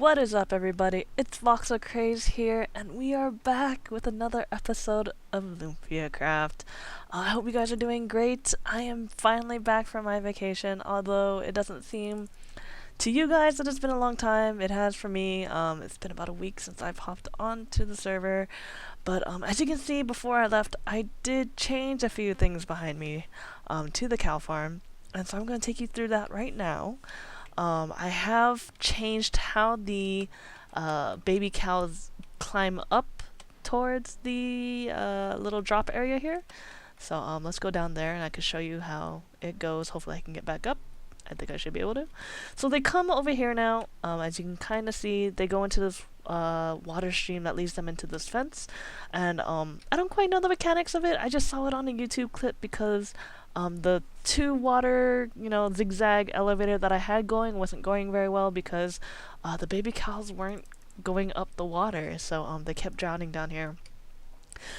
What is up, everybody? It's VoxelCraze here, and we are back with another episode of LumpiaCraft. I hope you guys are doing great. I am finally back from my vacation, although it doesn't seem to you guys that it's been a long time. It has for me. It's been about a week since I've hopped onto the server, but as you can see, before I left, I did change a few things behind me to the cow farm, and so I'm going to take you through that right now. I have changed how the baby cows climb up towards the little drop area here. So let's go down there and I can show you how it goes. Hopefully I can get back up. I think I should be able to. So they come over here now. As you can kind of see, they go into this water stream that leads them into this fence. And I don't quite know the mechanics of it. I just saw it on a YouTube clip because the two water, zigzag elevator that I had going wasn't going very well because the baby cows weren't going up the water, so they kept drowning down here.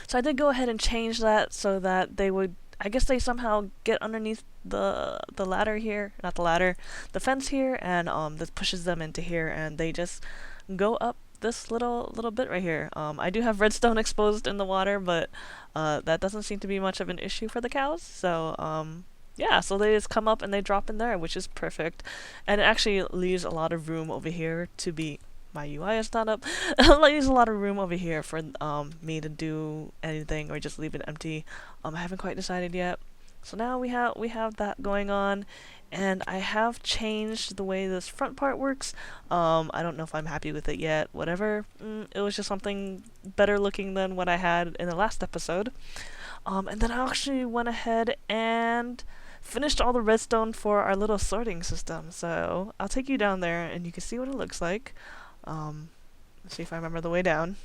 So I did go ahead and change that so that they would, I guess they somehow get underneath the ladder here, not the ladder, the fence here, and this pushes them into here, and they just go up this little bit right here. I do have redstone exposed in the water, but that doesn't seem to be much of an issue for the cows. So yeah, so they just come up and they drop in there, which is perfect, and it actually leaves a lot of room over here to be. My UI is not up. It leaves a lot of room over here for me to do anything or just leave it empty. I haven't quite decided yet. So now we have that going on, and I have changed the way this front part works. I don't know if I'm happy with it yet. Whatever. It was just something better looking than what I had in the last episode. And then I actually went ahead and finished all the redstone for our little sorting system. So I'll take you down there and you can see what it looks like. Let's see if I remember the way down.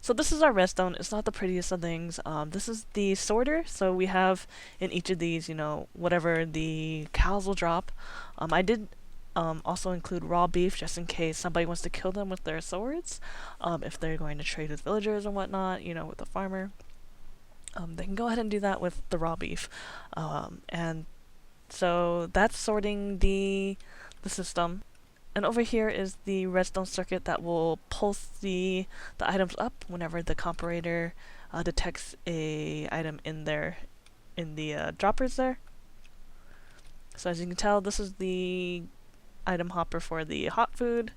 So this is our redstone. It's not the prettiest of things. This is the sorter. So we have in each of these, whatever the cows will drop. I did also include raw beef just in case somebody wants to kill them with their swords. If they're going to trade with villagers and whatnot, with the farmer. They can go ahead and do that with the raw beef. And so that's sorting the system. And over here is the redstone circuit that will pulse the items up whenever the comparator detects a item in there, in the droppers there. So as you can tell, this is the item hopper for the hot food,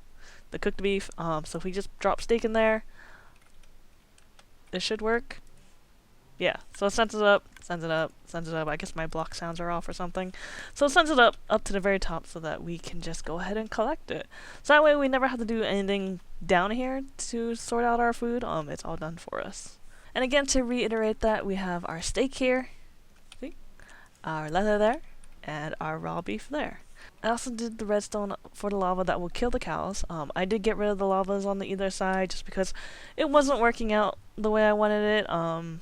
the cooked beef. So if we just drop steak in there, it should work. Yeah, so it sends it up, sends it up, sends it up. I guess my block sounds are off or something. So it sends it up to the very top so that we can just go ahead and collect it. So that way we never have to do anything down here to sort out our food. It's all done for us. And again, to reiterate that, we have our steak here, see? Our leather there, and our raw beef there. I also did the redstone for the lava that will kill the cows. I did get rid of the lavas on the either side just because it wasn't working out the way I wanted it.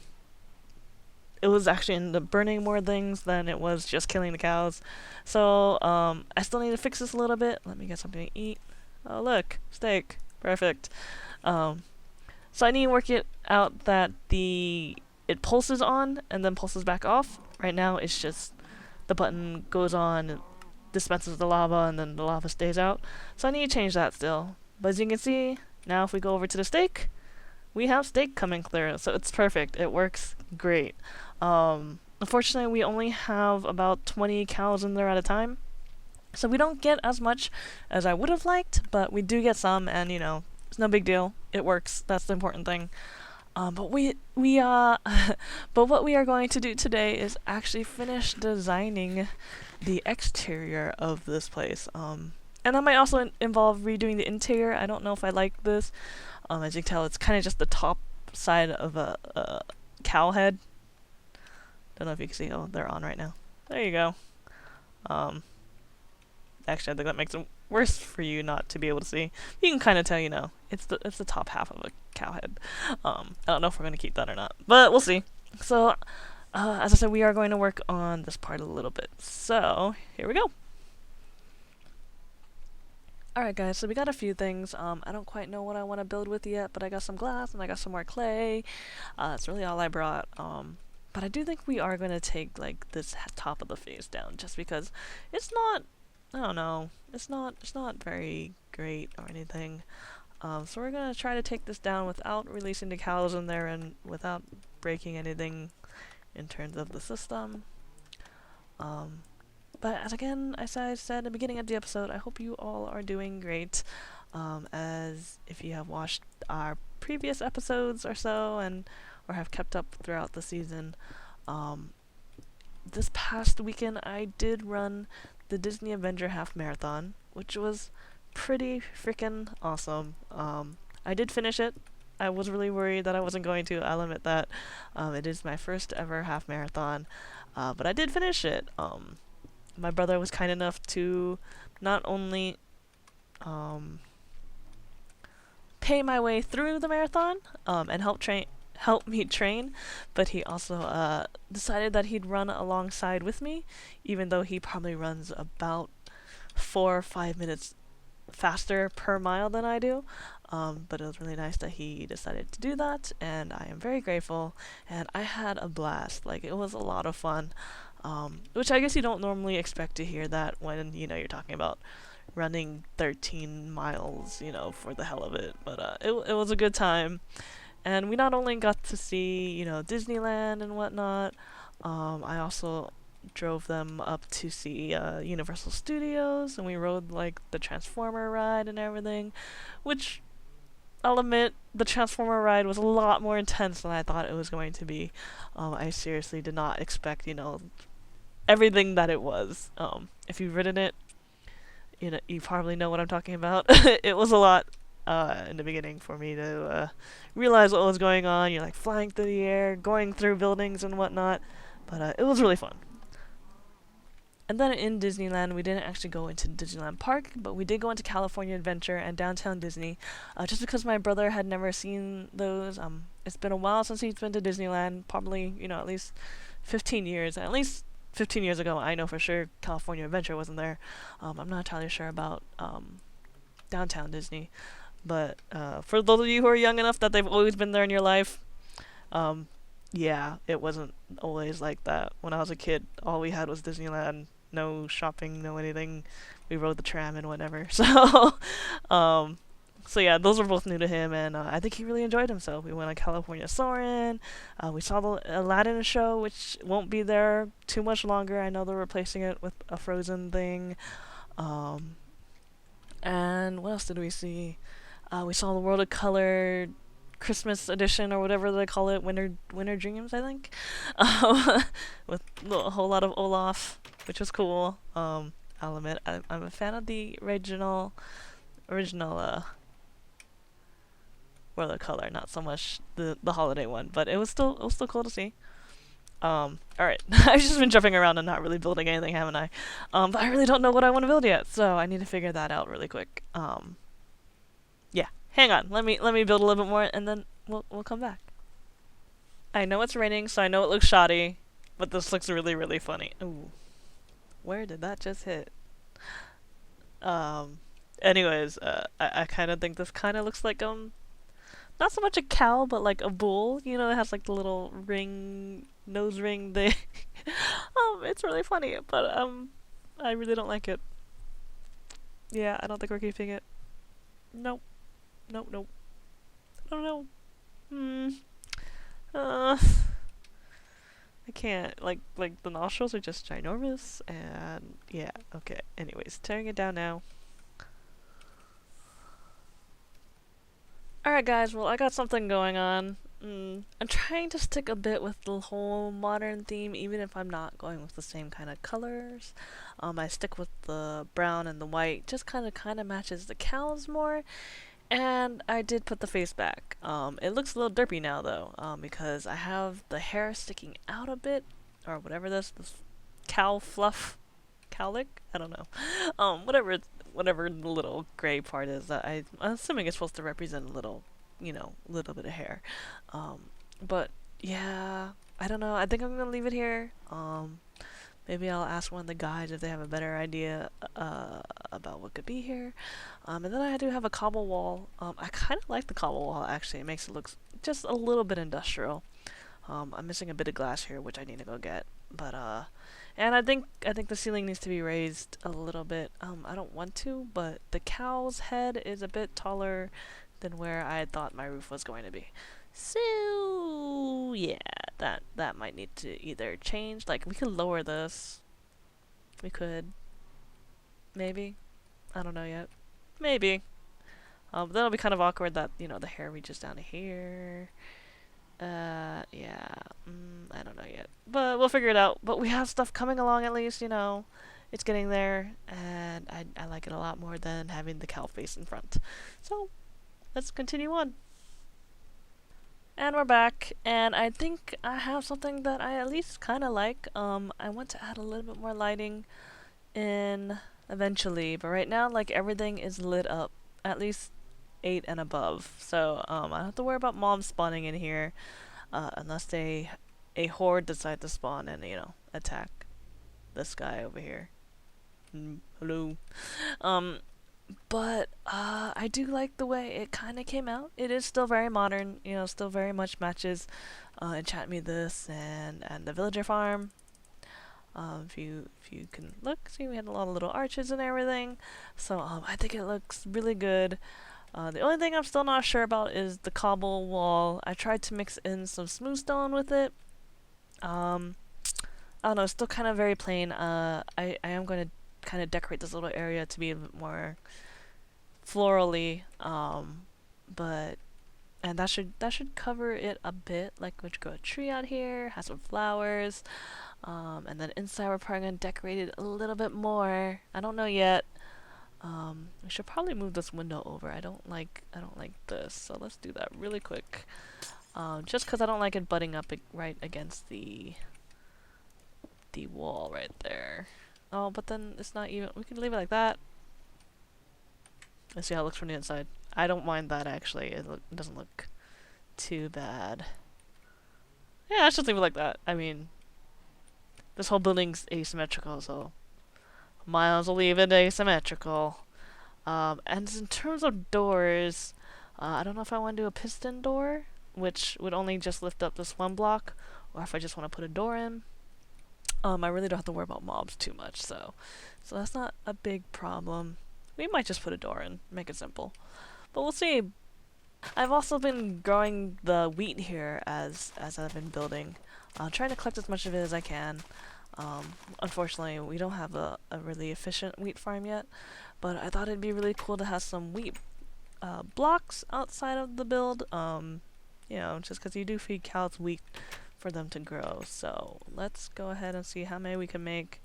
It was actually ended up burning more things than it was just killing the cows. So, I still need to fix this a little bit. Let me get something to eat. Oh, look. Steak. Perfect. So I need to work it out that it pulses on and then pulses back off. Right now, it's just the button goes on, and dispenses the lava, and then the lava stays out. So I need to change that still. But as you can see, now if we go over to the steak, we have steak coming clear, so it's perfect. It works great. Unfortunately, we only have about 20 cows in there at a time, so we don't get as much as I would have liked, but we do get some, and it's no big deal. It works. That's the important thing. But but what we are going to do today is actually finish designing the exterior of this place. And that might also involve redoing the interior. I don't know if I like this. As you can tell, it's kind of just the top side of a cow head. Don't know if you can see. Oh, they're on right now. There you go. Actually, I think that makes it worse for you not to be able to see. You can kind of tell, it's the top half of a cow head. I don't know if we're going to keep that or not, but we'll see. So, as I said, we are going to work on this part a little bit. So, here we go. Alright guys, so we got a few things. I don't quite know what I want to build with yet, but I got some glass and I got some more clay. That's really all I brought. But I do think we are going to take like this top of the face down just because it's not I don't know. It's not very great or anything. So we're gonna try to take this down without releasing the cows in there and without breaking anything in terms of the system. Um, but as again, as I said at the beginning of the episode, I hope you all are doing great. As if you have watched our previous episodes or so and or have kept up throughout the season, um, this past weekend I did run the Disney Avenger Half Marathon, which was pretty freaking awesome. I did finish it. I was really worried that I wasn't going to. I'll admit that. It is my first ever half marathon, but I did finish it. My brother was kind enough to not only um, pay my way through the marathon and help me train, but he also decided that he'd run alongside with me, even though he probably runs about 4 or 5 minutes faster per mile than I do. But it was really nice that he decided to do that, and I am very grateful. And I had a blast. Like, it was a lot of fun. Which I guess you don't normally expect to hear that when, you're talking about running 13 miles, for the hell of it. But it was a good time. And we not only got to see, Disneyland and whatnot, I also drove them up to see Universal Studios, and we rode like the Transformer ride and everything, which I'll admit the Transformer ride was a lot more intense than I thought it was going to be. I seriously did not expect, everything that it was. If you've ridden it, you probably know what I'm talking about. It was a lot in the beginning for me to realize what was going on. You're like flying through the air, going through buildings and whatnot, but it was really fun. And then in Disneyland, we didn't actually go into Disneyland Park, but we did go into California Adventure and Downtown Disney, just because my brother had never seen those. It's been a while since he's been to Disneyland, probably, at least 15 years. At least 15 years ago, I know for sure California Adventure wasn't there. I'm not entirely sure about Downtown Disney. But for those of you who are young enough that they've always been there in your life, yeah, it wasn't always like that. When I was a kid, all we had was Disneyland. No shopping, no anything. We rode the tram and whatever. Um, so yeah, those were both new to him, and I think he really enjoyed himself. We went on California Soarin'. We saw the Aladdin show, which won't be there too much longer. I know they're replacing it with a Frozen thing. And what else did we see? We saw the World of Color Christmas edition or whatever they call it, Winter Dreams, I think, with a whole lot of Olaf, which was cool. I'll admit I'm a fan of the original World of Color, not so much the holiday one, but it was still cool to see. All right, I've just been jumping around and not really building anything, haven't I? But I really don't know what I want to build yet, so I need to figure that out really quick. Yeah, hang on. Let me build a little bit more, and then we'll come back. I know it's raining, so I know it looks shoddy, but this looks really, really funny. Ooh, where did that just hit? Anyways, I kind of think this kind of looks like not so much a cow, but like a bull. It has like the little nose ring thing. It's really funny, but I really don't like it. Yeah, I don't think we're keeping it. Nope. Nope. I don't know. I can't. Like the nostrils are just ginormous, and yeah. Okay. Anyways, tearing it down now. Alright guys, well I got something going on. I'm trying to stick a bit with the whole modern theme, even if I'm not going with the same kind of colors. I stick with the brown and the white, just kind of matches the cows more. And I did put the face back. It looks a little derpy now though, because I have the hair sticking out a bit, or whatever this cow fluff, cowlick. I don't know. Whatever the little gray part is that I'm assuming it's supposed to represent a little, little bit of hair. But yeah, I don't know. I think I'm gonna leave it here. Maybe I'll ask one of the guys if they have a better idea about what could be here. And then I do have a cobble wall. I kind of like the cobble wall actually. It makes it look just a little bit industrial. I'm missing a bit of glass here, which I need to go get. But And I think the ceiling needs to be raised a little bit. I don't want to, but the cow's head is a bit taller than where I thought my roof was going to be. So yeah, that might need to either change. Like we could lower this. We could maybe. I don't know yet. Maybe. That'll be kind of awkward that, you know, the hair reaches down to here. Yeah. I don't know yet. But we'll figure it out. But we have stuff coming along at least, you know. It's getting there, and I like it a lot more than having the cow face in front. So, let's continue on. And we're back, and I think I have something that I at least kind of like. I want to add a little bit more lighting in eventually, but right now, like, everything is lit up. At least 8 and above. So, I don't have to worry about mobs spawning in here, unless a horde decide to spawn and, you know, attack this guy over here. Hello. But I do like the way it kind of came out. It is still very modern, you know, still very much matches Enchant Me This and the villager farm. If you can look, see we had a lot of little arches and everything. So I think it looks really good. The only thing I'm still not sure about is the cobble wall. I tried to mix in some smooth stone with it. I don't know, it's still kind of very plain. I am going to kind of decorate this little area to be a bit more florally, but and that should cover it a bit. Like we should grow a tree out here, have some flowers, and then inside we're probably gonna decorate it a little bit more. I don't know yet. We should probably move this window over. I don't like this, so let's do that really quick. Just because I don't like it butting up right against the wall right there. Oh, but then it's not even. We can leave it like that. Let's see how it looks from the inside. I don't mind that actually. It doesn't look too bad. Yeah, I should leave it like that. I mean, this whole building's asymmetrical, so might as well leave it asymmetrical. And in terms of doors, I don't know if I want to do a piston door, which would only just lift up this one block, or if I just want to put a door in. I really don't have to worry about mobs too much, so that's not a big problem. We might just put a door in, make it simple. But we'll see. I've also been growing the wheat here as I've been building. Trying to collect as much of it as I can. Unfortunately, we don't have a really efficient wheat farm yet, but I thought it'd be really cool to have some wheat blocks outside of the build. You know, just because you do feed cows wheat for them to grow. So let's go ahead and see how many we can make,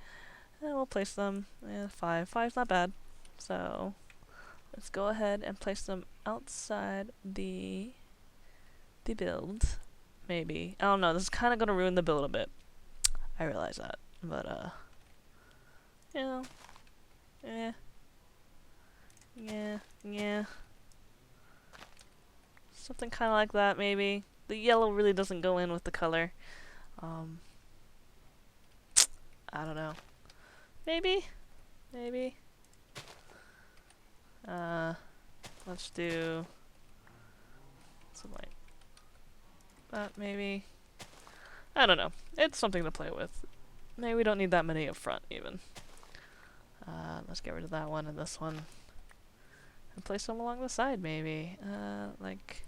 and we'll place them. 5. 5's not bad. So let's go ahead and place them outside the build. Maybe, I don't know. This is kind of gonna ruin the build a bit. I realize that, but you know, yeah. Something kind of like that, maybe. The yellow really doesn't go in with the color. I don't know. Maybe. Let's do something like that, maybe. I don't know. It's something to play with. Maybe we don't need that many up front, even. Let's get rid of that one and this one. And place them along the side, maybe. Like,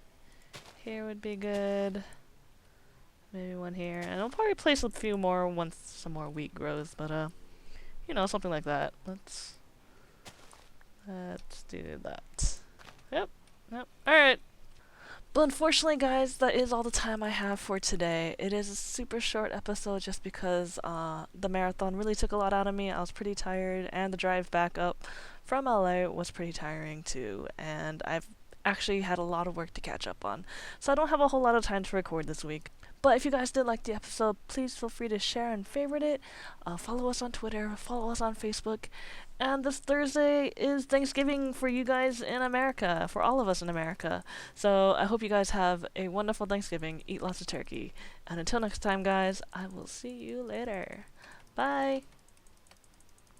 here would be good. Maybe one here. And I'll probably place a few more once some more wheat grows, but, you know, something like that. Let's do that. Yep. Alright. But unfortunately, guys, that is all the time I have for today. It is a super short episode just because the marathon really took a lot out of me. I was pretty tired, and the drive back up from LA was pretty tiring too, and I've actually had a lot of work to catch up on. So I don't have a whole lot of time to record this week. But if you guys did like the episode, please feel free to share and favorite it. Follow us on Twitter, follow us on Facebook. And this Thursday is Thanksgiving for you guys in America, for all of us in America. So I hope you guys have a wonderful Thanksgiving, eat lots of turkey. And until next time, guys, I will see you later. Bye!